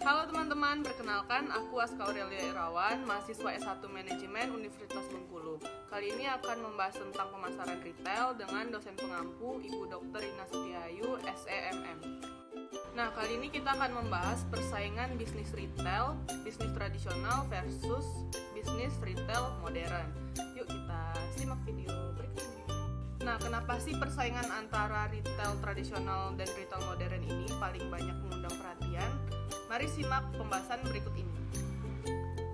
Halo teman-teman, perkenalkan aku Aska Aurelia Irawan, mahasiswa S1 Manajemen Universitas Bengkulu. Kali ini akan membahas tentang pemasaran retail dengan dosen pengampu Ibu Dr. Ina Setiayu, SEMM. Nah, kali ini kita akan membahas persaingan bisnis retail, bisnis tradisional versus bisnis retail modern. Yuk kita simak video berikut ini. Nah, kenapa sih persaingan antara retail tradisional dan retail modern ini paling banyak mengundang perhatian? Mari simak pembahasan berikut ini.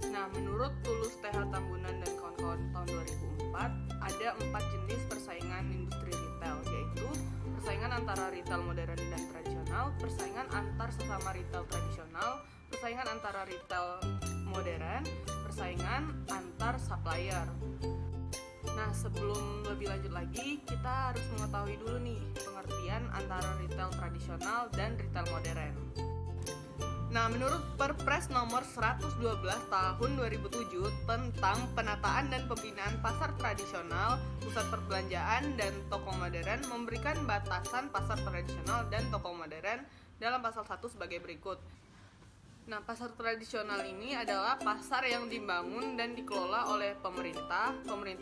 Nah, menurut Tulus TH Tambunan dan kawan-kawan tahun 2004, ada 4 jenis persaingan industri retail, yaitu persaingan antara retail modern dan tradisional, persaingan antar sesama retail tradisional, persaingan antara retail modern, persaingan antar supplier. Nah, sebelum lebih lanjut lagi, kita harus mengetahui dulu nih pengertian antara retail tradisional dan retail modern. Nah, menurut Perpres nomor 112 tahun 2007 tentang penataan dan pembinaan pasar tradisional, pusat perbelanjaan, dan toko modern memberikan batasan pasar tradisional dan toko modern dalam pasal 1 sebagai berikut. Nah, pasar tradisional ini adalah pasar yang dibangun dan dikelola oleh pemerintah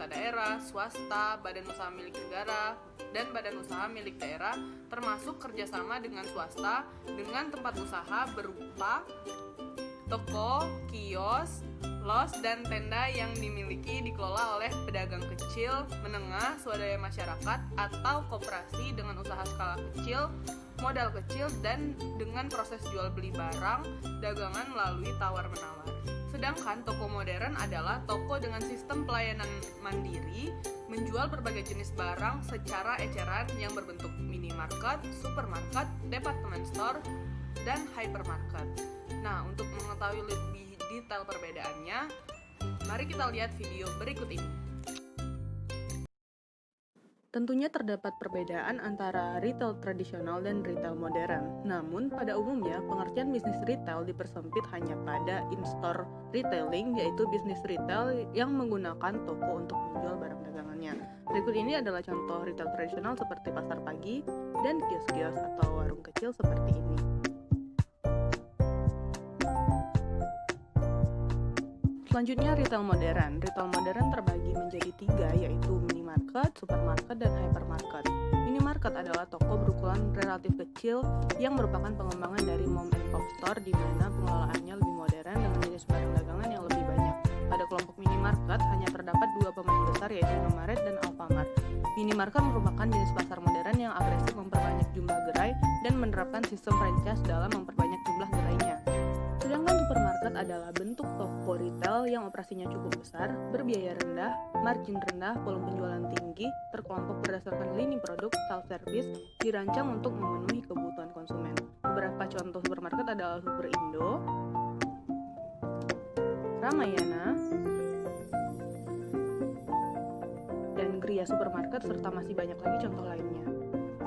daerah, swasta, badan usaha milik negara, dan badan usaha milik daerah, termasuk kerjasama dengan swasta dengan tempat usaha berupa toko, kios, los, dan tenda yang dikelola oleh pedagang kecil, menengah, swadaya masyarakat, atau koperasi dengan usaha skala kecil, modal kecil, dan dengan proses jual beli barang dagangan melalui tawar-menawar. Sedangkan toko modern adalah toko dengan sistem pelayanan mandiri, menjual berbagai jenis barang secara eceran yang berbentuk minimarket, supermarket, department store, dan hypermarket. Nah, untuk mengetahui lebih detail perbedaannya, mari kita lihat video berikut ini. Tentunya terdapat perbedaan antara retail tradisional dan retail modern. Namun, pada umumnya, pengertian bisnis retail dipersempit hanya pada in-store retailing, yaitu bisnis retail yang menggunakan toko untuk menjual barang dagangannya. Berikut ini adalah contoh retail tradisional seperti pasar pagi dan kios-kios atau warung kecil seperti ini. Selanjutnya, retail modern. Retail modern terbagi menjadi 3, yaitu minimarket, supermarket, dan hypermarket. Minimarket adalah toko berukuran relatif kecil yang merupakan pengembangan dari mom and pop store di mana pengelolaannya lebih modern dengan jenis barang dagangan yang lebih banyak. Pada kelompok minimarket hanya terdapat 2 pemain besar, yaitu Indomaret dan Alfamart. Minimarket merupakan jenis pasar modern yang agresif memperbanyak jumlah gerai dan menerapkan sistem franchise dalam memperbanyak jumlah gerainya. Sedangkan supermarket adalah bentuk toko retail yang operasinya cukup besar, berbiaya rendah, margin rendah, volume penjualan tinggi, terkelompok berdasarkan lini produk, self-service, dirancang untuk memenuhi kebutuhan konsumen. Beberapa contoh supermarket adalah Superindo, Ramayana, dan Gria Supermarket, serta masih banyak lagi contoh lainnya.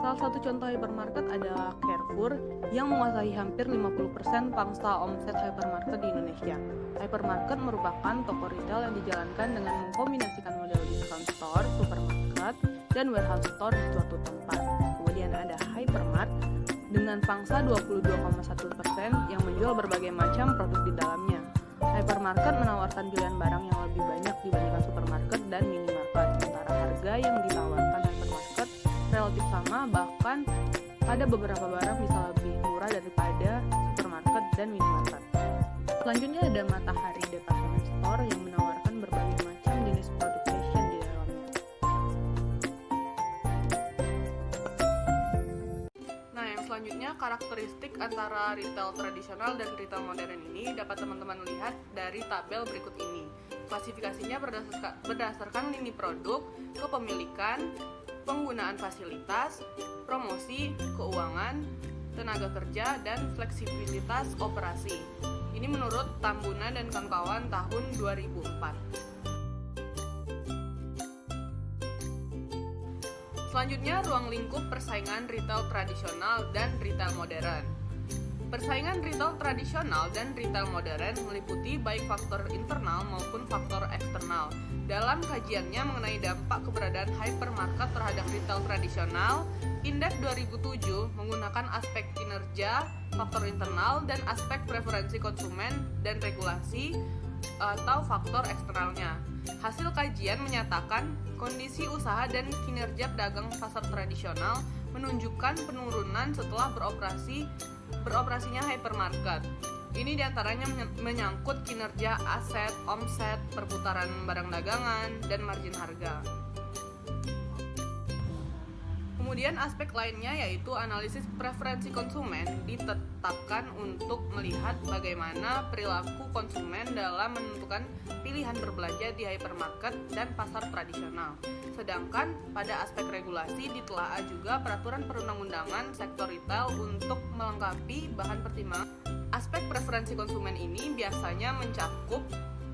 Salah satu contoh hypermarket adalah Carrefour yang menguasai hampir 50% pangsa omset hypermarket di Indonesia. Hypermarket merupakan toko retail yang dijalankan dengan mengkombinasikan model discount store, supermarket, dan warehouse store di suatu tempat. Kemudian ada Hypermart dengan pangsa 22,1% yang menjual berbagai macam produk di dalamnya. Hypermarket menawarkan pilihan barang yang lebih banyak dibandingkan supermarket dan minimarket, sementara harga yang ditawarkan hypermarket relatif sama, bahkan ada beberapa barang bisa lebih murah daripada supermarket dan minimarket. Selanjutnya ada Matahari Department Store yang menawarkan berbagai macam jenis produk fashion di dalamnya. Nah, yang selanjutnya karakteristik antara retail tradisional dan retail modern ini dapat teman-teman lihat dari tabel berikut ini. Klasifikasinya berdasarkan lini produk, kepemilikan, penggunaan fasilitas, promosi, keuangan, tenaga kerja, dan fleksibilitas operasi. Ini menurut Tambunan dan kawan-kawan tahun 2004. Selanjutnya, ruang lingkup persaingan retail tradisional dan retail modern. Persaingan retail tradisional dan retail modern meliputi baik faktor internal maupun faktor eksternal. Dalam kajiannya mengenai dampak keberadaan hypermarket terhadap retail tradisional, Indef 2007 menggunakan aspek kinerja, faktor internal, dan aspek preferensi konsumen dan regulasi atau faktor eksternalnya. Hasil kajian menyatakan kondisi usaha dan kinerja pedagang pasar tradisional menunjukkan penurunan setelah beroperasinya hypermarket. Ini diantaranya menyangkut kinerja aset, omset, perputaran barang dagangan, dan margin harga. Kemudian aspek lainnya yaitu analisis preferensi konsumen ditetapkan untuk melihat bagaimana perilaku konsumen dalam menentukan pilihan berbelanja di hypermarket dan pasar tradisional. Sedangkan pada aspek regulasi ditelaah juga peraturan perundang-undangan sektor retail untuk melengkapi bahan pertimbangan. Aspek preferensi konsumen ini biasanya mencakup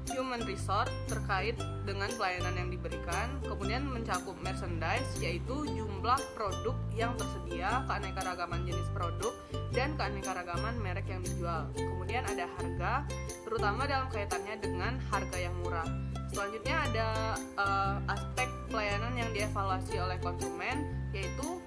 human resource terkait dengan pelayanan yang diberikan, kemudian mencakup merchandise yaitu jumlah produk yang tersedia, keanekaragaman jenis produk, dan keanekaragaman merek yang dijual. Kemudian ada harga, terutama dalam kaitannya dengan harga yang murah. Selanjutnya ada aspek pelayanan yang dievaluasi oleh konsumen, yaitu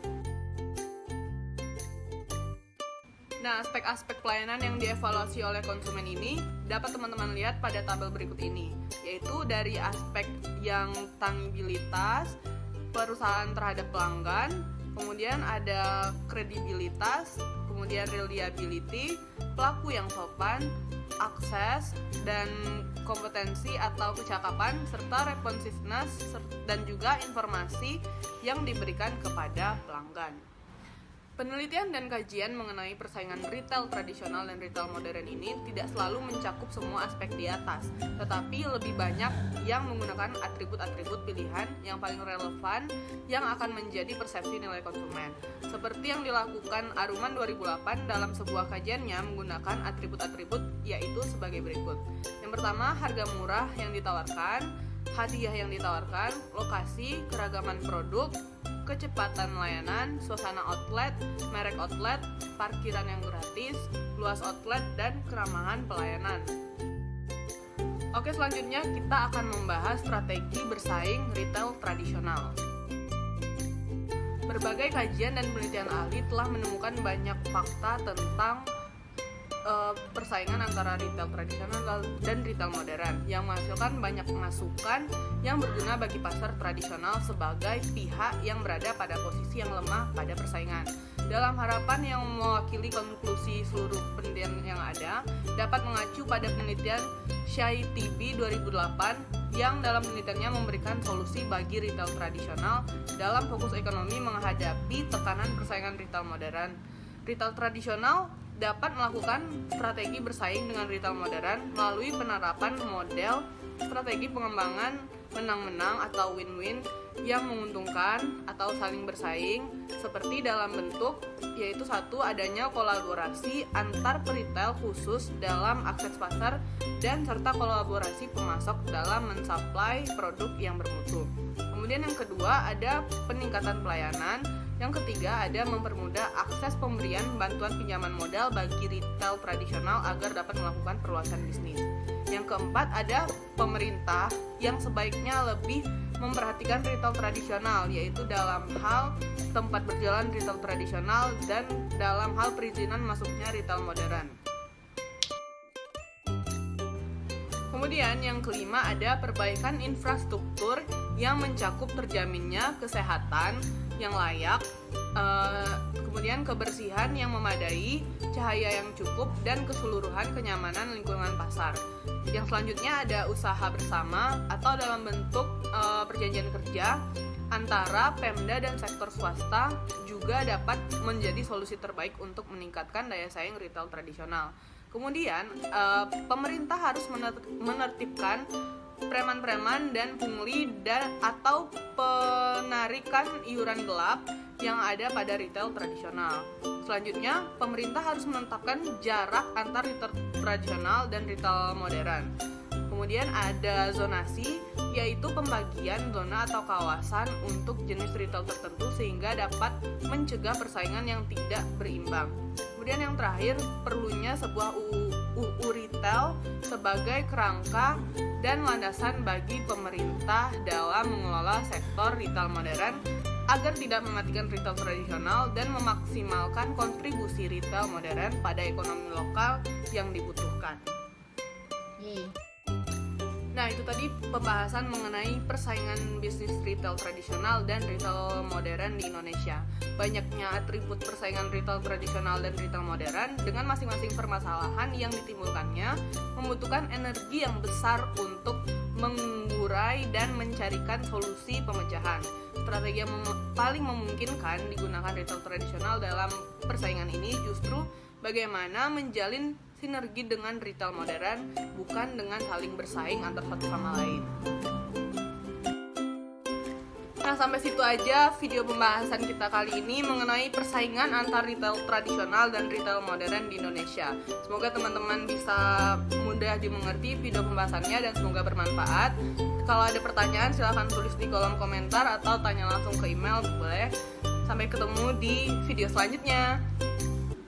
aspek-aspek pelayanan yang dievaluasi oleh konsumen ini dapat teman-teman lihat pada tabel berikut ini, yaitu dari aspek yang tangibilitas, perusahaan terhadap pelanggan, kemudian ada kredibilitas, kemudian reliability, pelaku yang sopan, akses, dan kompetensi atau kecakapan, serta responsiveness, dan juga informasi yang diberikan kepada pelanggan. Penelitian dan kajian mengenai persaingan retail tradisional dan retail modern ini tidak selalu mencakup semua aspek di atas, tetapi lebih banyak yang menggunakan atribut-atribut pilihan yang paling relevan yang akan menjadi persepsi nilai konsumen. Seperti yang dilakukan Aruman 2008 dalam sebuah kajiannya menggunakan atribut-atribut yaitu sebagai berikut. Yang pertama, harga murah yang ditawarkan, hadiah yang ditawarkan, lokasi, keragaman produk, kecepatan layanan, suasana outlet, merek outlet, parkiran yang gratis, luas outlet, dan keramahan pelayanan. Oke, selanjutnya kita akan membahas strategi bersaing retail tradisional. Berbagai kajian dan penelitian ahli telah menemukan banyak fakta tentang persaingan antara retail tradisional dan retail modern yang menghasilkan banyak masukan yang berguna bagi pasar tradisional sebagai pihak yang berada pada posisi yang lemah pada persaingan. Dalam harapan yang mewakili konklusi seluruh penelitian yang ada, dapat mengacu pada penelitian Shai-TB 2008 yang dalam penelitiannya memberikan solusi bagi retail tradisional dalam fokus ekonomi menghadapi tekanan persaingan retail modern. Retail tradisional dapat melakukan strategi bersaing dengan retail modern melalui penerapan model strategi pengembangan menang-menang atau win-win yang menguntungkan atau saling bersaing seperti dalam bentuk yaitu satu, adanya kolaborasi antar peritel khusus dalam akses pasar dan serta kolaborasi pemasok dalam mensuplai produk yang bermutu. Kemudian yang kedua ada peningkatan pelayanan. Yang ketiga ada mempermudah akses pemberian bantuan pinjaman modal bagi retail tradisional agar dapat melakukan perluasan bisnis. Yang keempat ada pemerintah yang sebaiknya lebih memperhatikan retail tradisional yaitu dalam hal tempat berjalan retail tradisional dan dalam hal perizinan masuknya retail modern. Kemudian yang kelima ada perbaikan infrastruktur yang mencakup terjaminnya kesehatan yang layak, kemudian kebersihan yang memadai, cahaya yang cukup, dan keseluruhan kenyamanan lingkungan pasar. Yang selanjutnya ada usaha bersama atau dalam bentuk perjanjian kerja antara Pemda dan sektor swasta juga dapat menjadi solusi terbaik untuk meningkatkan daya saing retail tradisional. Kemudian pemerintah harus menertibkan preman-preman dan pungli atau penarikan iuran gelap yang ada pada retail tradisional. Selanjutnya, pemerintah harus menetapkan jarak antar retail tradisional dan retail modern. Kemudian ada zonasi, yaitu pembagian zona atau kawasan untuk jenis retail tertentu sehingga dapat mencegah persaingan yang tidak berimbang. Kemudian Kemudian yang terakhir, perlunya sebuah UU Retail sebagai kerangka dan landasan bagi pemerintah dalam mengelola sektor retail modern agar tidak mematikan retail tradisional dan memaksimalkan kontribusi retail modern pada ekonomi lokal yang dibutuhkan. Nah, itu tadi pembahasan mengenai persaingan bisnis retail tradisional dan retail modern di Indonesia. Banyaknya atribut persaingan retail tradisional dan retail modern dengan masing-masing permasalahan yang ditimbulkannya membutuhkan energi yang besar untuk mengurai dan mencarikan solusi pemecahan. Strategi yang paling memungkinkan digunakan retail tradisional dalam persaingan ini justru bagaimana menjalin sinergi dengan retail modern, bukan dengan saling bersaing antar satu sama lain. Nah, sampai situ aja video pembahasan kita kali ini mengenai persaingan antar retail tradisional dan retail modern di Indonesia. Semoga teman-teman bisa mudah dimengerti video pembahasannya dan semoga bermanfaat. Kalau ada pertanyaan silahkan tulis di kolom komentar atau tanya langsung ke email boleh. Sampai ketemu di video selanjutnya.